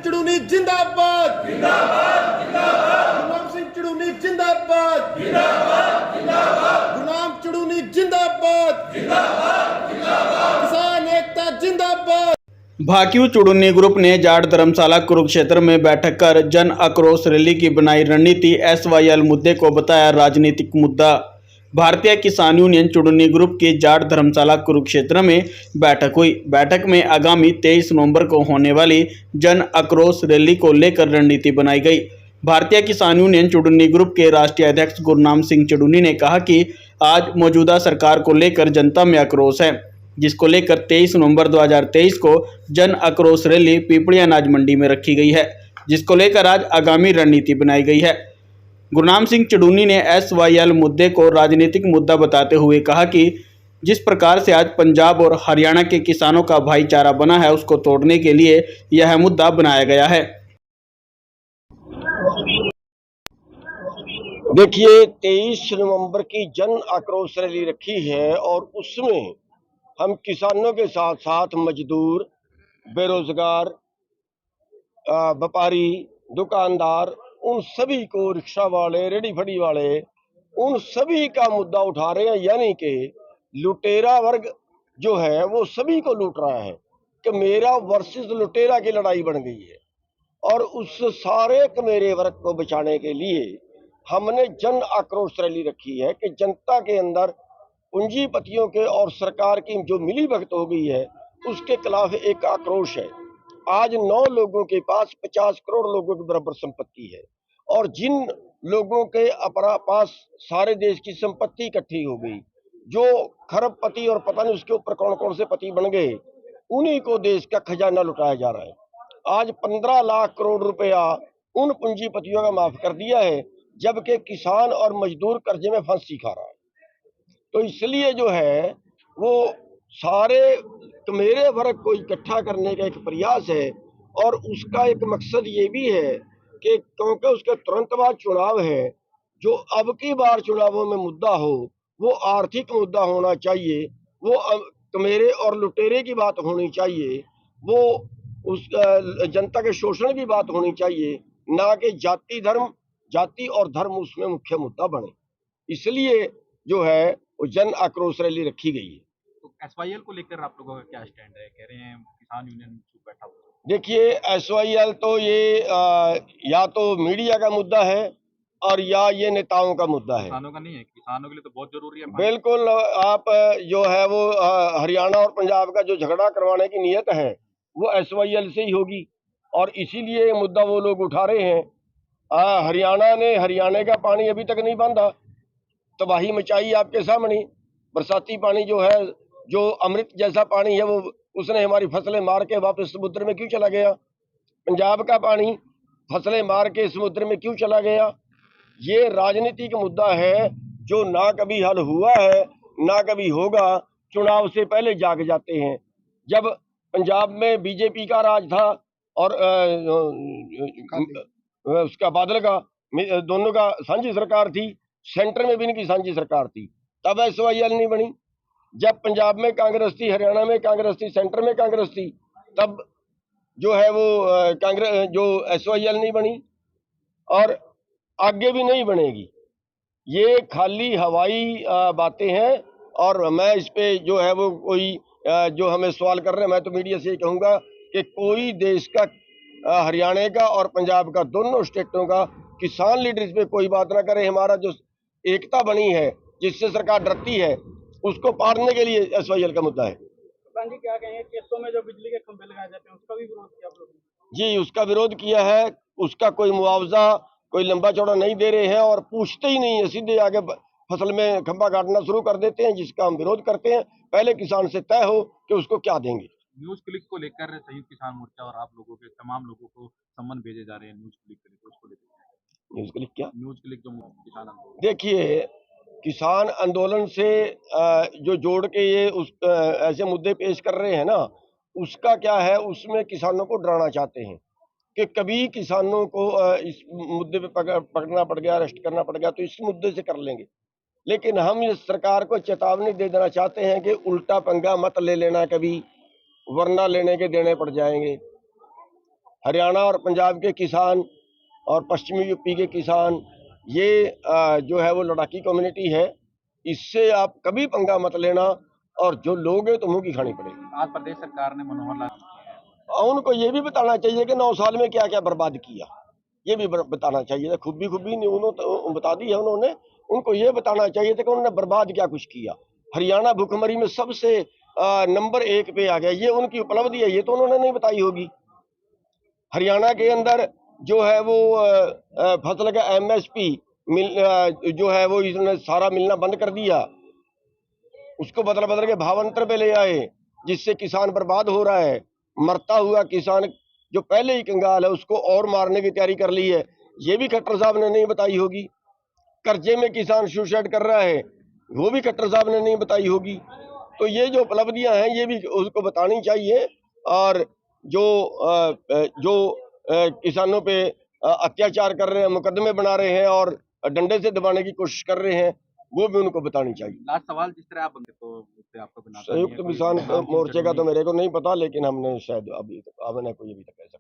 चुड़ूनी जिंदाबाद जिंदाबाद जिंदाबाद। गुरनाम सिंह चुड़ूनी जिंदाबाद जिंदाबाद जिंदाबाद। गुरनाम चुड़ूनी जिंदाबाद जिंदाबाद जिंदाबाद। किसान एकता जिंदाबाद। भाकियू चुड़ूनी ग्रुप ने जाट धर्मशाला कुरुक्षेत्र में बैठक कर जन आक्रोश रैली की बनाई रणनीति। SYL मुद्दे को बताया राजनीतिक मुद्दा। भारतीय किसान यूनियन चुड़ूनी ग्रुप की जाट धर्मशाला कुरुक्षेत्र में बैठक हुई। बैठक में आगामी 23 नवंबर को होने वाली जन आक्रोश रैली को लेकर रणनीति बनाई गई। भारतीय किसान यूनियन चुड़ूनी ग्रुप के राष्ट्रीय अध्यक्ष गुरनाम सिंह चुड़ूनी ने कहा कि आज मौजूदा सरकार को लेकर जनता में आक्रोश है, जिसको लेकर 23 नवंबर 2023 को जन आक्रोश रैली पीपड़ी अनाज मंडी में रखी गई है, जिसको लेकर आज आगामी रणनीति बनाई गई है। गुरनाम सिंह चुड़ूनी ने SYL मुद्दे को राजनीतिक मुद्दा बताते हुए कहा कि जिस प्रकार से आज पंजाब और हरियाणा के किसानों का भाईचारा बना है, उसको तोड़ने के लिए यह मुद्दा बनाया गया है। देखिए, 23 नवंबर की जन आक्रोश रैली रखी है और उसमें हम किसानों के साथ साथ मजदूर, बेरोजगार, व्यापारी, दुकानदार, उन सभी को, रिक्शा वाले, रेडी फड़ी वाले, उन सभी का मुद्दा उठा रहे हैं। यानी कि लुटेरा वर्ग जो है वो सभी को लूट रहा है कि मेरा वर्सेस लुटेरा की लड़ाई बन गई है। और उस सारे कमेरे वर्ग को बचाने के लिए हमने जन आक्रोश रैली रखी है कि जनता के अंदर पूंजीपतियों के और सरकार की जो मिली भगत हो गई है उसके खिलाफ एक आक्रोश है। आज 9 लोगों के पास 50 करोड़ लोगों के बराबर संपत्ति है और जिन लोगों के अपना पास सारे देश की संपत्ति इकट्ठी हो गई, जो खरबपति और पता नहीं उसके ऊपर कौन कौन से पति बन गए, उन्हीं को देश का खजाना लुटाया जा रहा है। आज 15 लाख करोड़ रुपया उन पूंजीपतियों का माफ कर दिया है, जबकि किसान और मजदूर कर्जे में फांसी खा रहा है। तो इसलिए जो है वो सारे मेरे वर्ग को इकट्ठा करने का एक प्रयास है और उसका एक मकसद ये भी है कि क्योंकि उसके तुरंत बाद चुनाव है, जो अब की बार चुनावों में मुद्दा हो वो आर्थिक मुद्दा होना चाहिए, वो मेरे और लुटेरे की बात होनी चाहिए, वो उस जनता के शोषण की बात होनी चाहिए, ना कि जाति और धर्म उसमें मुख्य मुद्दा बने। इसलिए जो है वो जन आक्रोश रैली रखी गई है। तो SYL को लेकर आप लोगों का क्या स्टैंड है? कह रहे हैं किसान यूनियन चुप बैठा हुआ। देखिए, SYL तो ये या तो मीडिया का मुद्दा है और या ये नेताओं का मुद्दा है। किसानों का नहीं है, किसानों के लिए तो बहुत जरूरी है। बिल्कुल, आप जो है वो हरियाणा और पंजाब का जो झगड़ा करवाने की नीयत है वो SYL से ही होगी और इसीलिए ये मुद्दा वो लोग उठा रहे हैं। हरियाणा ने हरियाणा का पानी अभी तक नहीं बांधा, तबाही मचाई आपके सामने। बरसाती पानी जो है, जो अमृत जैसा पानी है, वो उसने हमारी फसलें मार के वापस समुद्र में क्यों चला गया? पंजाब का पानी फसलें मार के समुद्र में क्यों चला गया? ये राजनीतिक मुद्दा है जो ना कभी हल हुआ है ना कभी होगा। चुनाव से पहले जाग जाते हैं। जब पंजाब में बीजेपी का राज था और उसका बादल का, दोनों का साझी सरकार थी, सेंटर में भी इनकी साझी सरकार थी, तब SYL नहीं बनी। जब पंजाब में कांग्रेस थी, हरियाणा में कांग्रेस थी, सेंटर में कांग्रेस थी, तब जो है वो कांग्रेस जो SYL नहीं बनी और आगे भी नहीं बनेगी। ये खाली हवाई बातें हैं और मैं इस पे जो है वो कोई जो हमें सवाल कर रहे हैं, मैं तो मीडिया से ये कहूँगा कि कोई देश का हरियाणा का और पंजाब का, दोनों स्टेटों का किसान लीडर इस पे कोई बात ना करे। हमारा जो एकता बनी है जिससे सरकार डरती है, उसको पाड़ने के लिए SYL का मुद्दा है। जी, क्या कहेंगे केसों में जो बिजली के खंभे लगाए जाते हैं उसका भी विरोध किया आप लोगों ने? जी, उसका विरोध किया है। उसका कोई मुआवजा, कोई लंबा चौड़ा नहीं दे रहे हैं और पूछते ही नहीं है, सीधे आगे फसल में खंभा काटना शुरू कर देते हैं, जिसका हम विरोध करते हैं। पहले किसान से तय हो कि उसको क्या देंगे। न्यूज क्लिक को लेकर संयुक्त किसान मोर्चा और आप लोगों के तमाम लोगों को सम्मन भेजे जा रहे हैं न्यूज क्लिक के लिए, तो उसको लेकर न्यूज क्लिक क्या? न्यूज क्लिक जो किसान आंदोलन। देखिए, किसान आंदोलन से जो जोड़ के ये ऐसे मुद्दे पेश कर रहे हैं ना, उसका क्या है, उसमें किसानों को डराना चाहते हैं कि कभी किसानों को इस मुद्दे पे पकड़ना पड़ गया, अरेस्ट करना पड़ गया तो इस मुद्दे से कर लेंगे। लेकिन हम इस सरकार को चेतावनी दे देना चाहते हैं कि उल्टा पंगा मत ले लेना कभी, वरना लेने के देने पड़ जाएंगे। हरियाणा और पंजाब के किसान और पश्चिमी यूपी के किसान, ये जो है वो लड़ाकी कम्युनिटी है। इससे आप कभी पंगा मत लेना, और जो लोग हैं तो मुंह की खानी पड़ेगी। आज प्रदेश सरकार ने मनोहर लाल और उनको ये भी बताना चाहिए कि 9 साल में क्या क्या बर्बाद किया, ये भी बताना चाहिए। खूबी नहीं उन्होंने तो बता दी है उन्होंने, उनको ये बताना चाहिए था कि उन्होंने बर्बाद क्या कुछ किया। हरियाणा भुखमरी में सबसे नंबर 1 पे आ गया, ये उनकी उपलब्धि है, ये तो उन्होंने नहीं बताई होगी। हरियाणा के अंदर जो है वो फसल का MSP जो है वो इसने सारा मिलना बंद कर दिया, उसको बदल के भावांतर पे ले आए, जिससे किसान बर्बाद हो रहा है। मरता हुआ किसान जो पहले ही कंगाल है उसको और मारने की तैयारी कर ली है, ये भी खट्टर साहब ने नहीं बताई होगी। कर्जे में किसान सुसाइड कर रहा है, वो भी खट्टर साहब ने नहीं बताई होगी। तो ये जो उपलब्धियां हैं ये भी उसको बतानी चाहिए। और जो किसानों पे अत्याचार कर रहे हैं, मुकदमे बना रहे हैं और डंडे से दबाने की कोशिश कर रहे हैं, वो भी उनको बतानी चाहिए। लास्ट सवाल, जिस तरह आप बंदे तो उससे आपको बनाता नहीं है, संयुक्त कोई किसान नाम मोर्चे का तो चुनौती- मेरे को नहीं पता, लेकिन हमने शायद अभी तक हमने कोई अभी तक